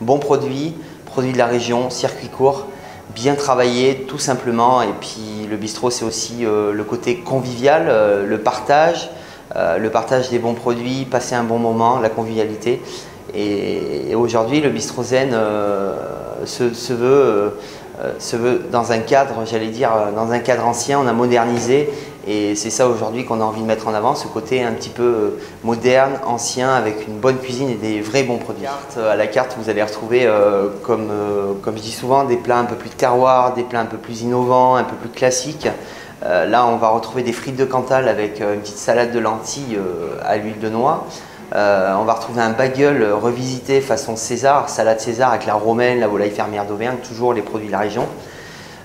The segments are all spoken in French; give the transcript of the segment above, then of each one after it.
Bons produits, produits de la région, circuit court, bien travaillé tout simplement. Et puis le bistrot, c'est aussi le côté convivial, le partage des bons produits, passer un bon moment, la convivialité. Et aujourd'hui, le Bistrot Zen se veut dans un cadre, j'allais dire, dans un cadre ancien. On a modernisé et c'est ça aujourd'hui qu'on a envie de mettre en avant, ce côté un petit peu moderne, ancien, avec une bonne cuisine et des vrais bons produits. À la carte, vous allez retrouver, comme je dis souvent, des plats un peu plus terroirs, des plats un peu plus innovants, un peu plus classiques. Là, on va retrouver des frites de Cantal avec une petite salade de lentilles à l'huile de noix. On va retrouver un bagel revisité façon César, salade César avec la romaine, la volaille fermière d'Auvergne, toujours les produits de la région.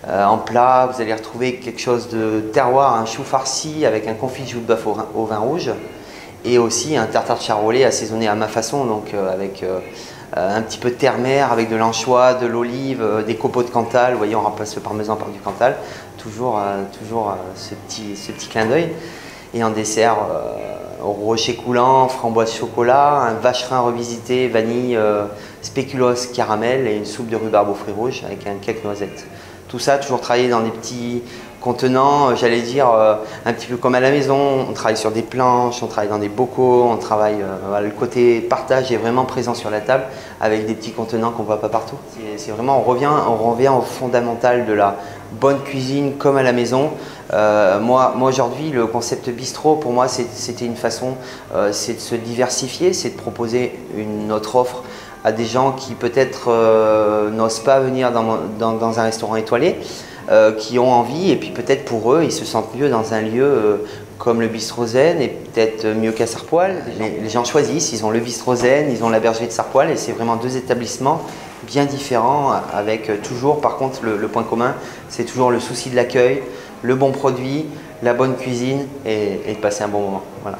En plat, vous allez retrouver quelque chose de terroir, un chou farci avec un confit de joue de bœuf au vin rouge et aussi un tartare de charolais assaisonné à ma façon, donc avec un petit peu de terre-mer, avec de l'anchois, de l'olive, des copeaux de Cantal. Vous voyez, on remplace le parmesan par du Cantal. Toujours ce petit clin d'œil. Et en dessert, rocher coulant, framboise chocolat, un vacherin revisité, vanille, spéculoos caramel et une soupe de rhubarbe aux fruits rouges avec un cake noisette. Tout ça toujours travaillé dans des petits contenants, j'allais dire un petit peu comme à la maison. On travaille sur des planches, on travaille dans des bocaux, on travaille, le côté partage est vraiment présent sur la table avec des petits contenants qu'on ne voit pas partout. C'est vraiment, on revient au fondamental de la bonne cuisine comme à la maison. Moi aujourd'hui, le concept bistrot, pour moi, c'était une façon, c'est de se diversifier, c'est de proposer une autre offre à des gens qui peut-être n'osent pas venir dans un restaurant étoilé, qui ont envie, et puis peut-être pour eux, ils se sentent mieux dans un lieu comme le Bistrot Zen et peut-être mieux qu'à Sarpoil. Les gens choisissent, ils ont le Bistrot Zen, ils ont la bergerie de Sarpoil et c'est vraiment deux établissements bien différents avec toujours, par contre, le point commun, c'est toujours le souci de l'accueil, le bon produit, la bonne cuisine et de passer un bon moment. Voilà.